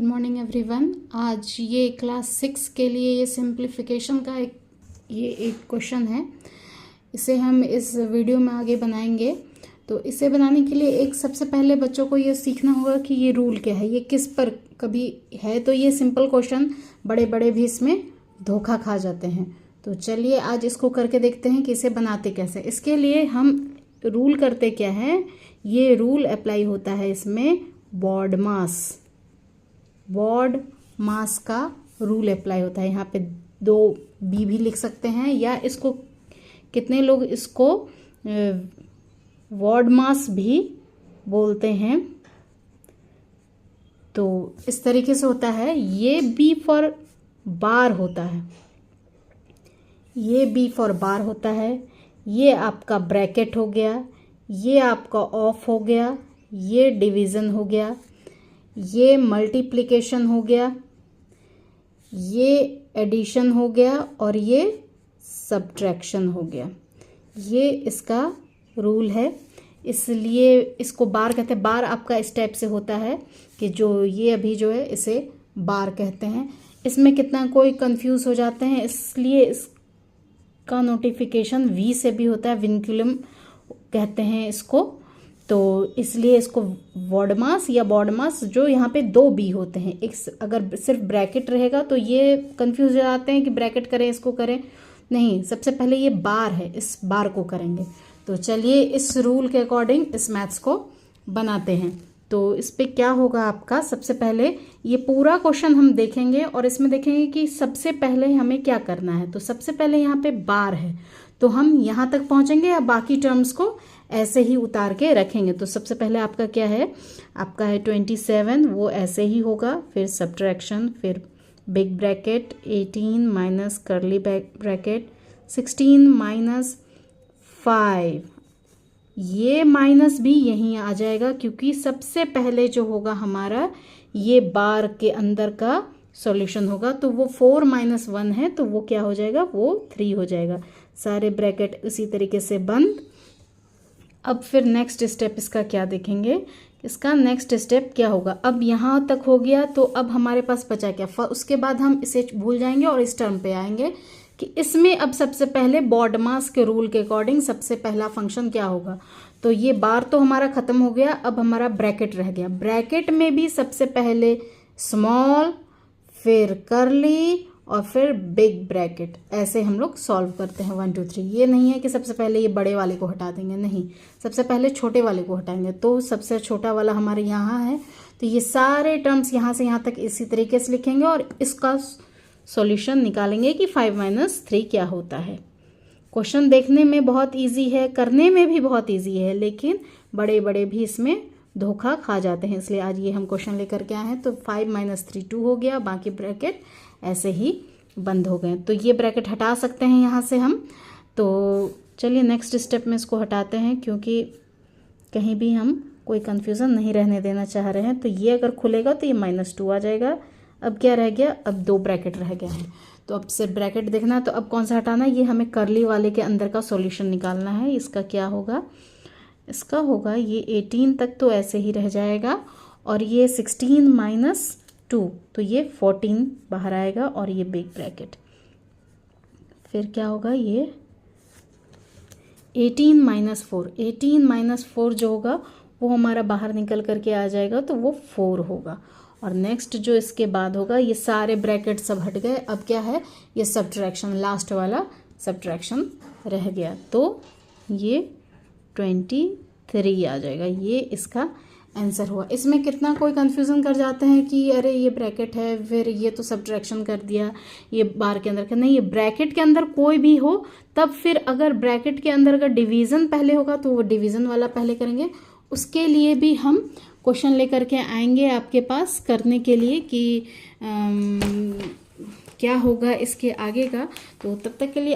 Morning everyone. आज ये class 6 के लिए ये सिंप्लीफिकेशन का एक क्वेश्चन है। इसे हम इस वीडियो में आगे बनाएंगे। तो इसे बनाने के लिए एक सबसे पहले बच्चों को ये सीखना होगा कि ये रूल क्या है, ये किस पर कभी है। तो ये सिंपल क्वेश्चन बड़े बड़े भी इसमें धोखा खा जाते हैं। तो चलिए आज इसको करके देखते हैं कि इसे बनाते कैसे। इसके लिए हम रूल करते क्या है, ये रूल अप्लाई होता है इसमें बॉड मास का रूल अप्लाई होता है। यहाँ पे 2 बी भी लिख सकते हैं, या इसको कितने लोग इसको वॉड मास भी बोलते हैं। तो इस तरीके से होता है। ये बी फॉर बार होता है, ये बी फॉर बार होता है। ये आपका ब्रैकेट हो गया, ये आपका ऑफ हो गया, ये डिवीज़न हो गया, ये मल्टीप्लिकेशन हो गया, ये एडिशन हो गया और ये सब्ट्रैक्शन हो गया। ये इसका रूल है, इसलिए इसको बार कहते हैं। बार आपका इस टाइप से होता है कि जो ये अभी जो है इसे बार कहते हैं। इसमें कितना कोई कंफ्यूज हो जाते हैं, इसलिए इसका नोटिफिकेशन वी से भी होता है, विनक्यूलम कहते हैं इसको। तो इसलिए इसको वॉडमास या बॉडमास, जो यहाँ पे 2 बी होते हैं। एक अगर सिर्फ ब्रैकेट रहेगा तो ये कंफ्यूज हो जाते हैं कि ब्रैकेट करें इसको करें, नहीं, सबसे पहले ये बार है, इस बार को करेंगे। तो चलिए इस रूल के अकॉर्डिंग इस मैथ्स को बनाते हैं। तो इस पे क्या होगा आपका, सबसे पहले ये पूरा क्वेश्चन हम देखेंगे और इसमें देखेंगे कि सबसे पहले हमें क्या करना है। तो सबसे पहले यहाँ पे बार है, तो हम यहाँ तक पहुँचेंगे या बाकी टर्म्स को ऐसे ही उतार के रखेंगे। तो सबसे पहले आपका क्या है, आपका है 27, वो ऐसे ही होगा। फिर सब्ट्रैक्शन, फिर big bracket 18 minus curly bracket 16 minus 5, ये माइनस भी यहीं आ जाएगा क्योंकि सबसे पहले जो होगा हमारा ये बार के अंदर का सॉल्यूशन होगा। तो वो 4 माइनस 1 है, तो वो क्या हो जाएगा, वो 3 हो जाएगा। सारे ब्रैकेट उसी तरीके से बंद। अब फिर नेक्स्ट स्टेप इसका क्या देखेंगे, इसका नेक्स्ट स्टेप क्या होगा। अब यहाँ तक हो गया, तो अब हमारे पास बचा क्या, उसके बाद हम इसे भूल जाएंगे और इस टर्म पे आएंगे कि इसमें अब सबसे पहले बॉडमास के रूल के अकॉर्डिंग सबसे पहला फंक्शन क्या होगा। तो ये बार तो हमारा खत्म हो गया, अब हमारा ब्रैकेट रह गया। ब्रैकेट में भी सबसे पहले स्मॉल, फिर कर्ली और फिर बिग ब्रैकेट, ऐसे हम लोग सॉल्व करते हैं 1 2 3। ये नहीं है कि सबसे पहले ये बड़े वाले को हटा देंगे, नहीं, सबसे पहले छोटे वाले को हटाएंगे। तो सबसे छोटा वाला हमारे यहाँ है, तो ये सारे टर्म्स यहाँ से यहाँ तक इसी तरीके से लिखेंगे और इसका सॉल्यूशन निकालेंगे कि 5 माइनस 3 क्या होता है। क्वेश्चन देखने में बहुत इजी है, करने में भी बहुत इजी है, लेकिन बड़े बड़े भी इसमें धोखा खा जाते हैं। इसलिए आज ये हम क्वेश्चन लेकर के आए हैं। तो 5 माइनस 3 2 हो गया, बाकी ब्रैकेट ऐसे ही बंद हो गए। तो ये ब्रैकेट हटा सकते हैं यहाँ से हम। तो चलिए नेक्स्ट स्टेप में इसको हटाते हैं, क्योंकि कहीं भी हम कोई कन्फ्यूज़न नहीं रहने देना चाह रहे हैं। तो ये अगर खुलेगा तो ये -2 आ जाएगा। अब क्या रह गया, अब 2 ब्रैकेट रह गए हैं। तो अब सिर्फ ब्रैकेट देखना, तो अब कौन सा हटाना है, ये हमें कर्ली वाले के अंदर का सॉल्यूशन निकालना है। इसका क्या होगा, इसका होगा ये 18 तक तो ऐसे ही रह जाएगा, और ये 16 माइनस 2, तो ये 14 बाहर आएगा, और ये बिग ब्रैकेट। फिर क्या होगा, ये 18 माइनस 4, 18 माइनस 4 जो होगा वो हमारा बाहर निकल करके आ जाएगा, तो वो 4 होगा। और नेक्स्ट जो इसके बाद होगा, ये सारे ब्रैकेट सब हट गए। अब क्या है, ये सब्ट्रैक्शन, लास्ट वाला सब्ट्रैक्शन रह गया। तो ये 23 आ जाएगा। ये इसका आंसर हुआ। इसमें कितना कोई कंफ्यूजन कर जाते हैं कि अरे ये ब्रैकेट है, फिर ये तो सब्ट्रैक्शन कर दिया, ये बार के अंदर का नहीं, ये ब्रैकेट के अंदर कोई भी हो, तब फिर अगर ब्रैकेट के अंदर का डिवीज़न पहले होगा तो वो डिवीज़न वाला पहले करेंगे। उसके लिए भी हम क्वेश्चन लेकर के आएंगे आपके पास करने के लिए कि क्या होगा इसके आगे का। तो तब तक के लिए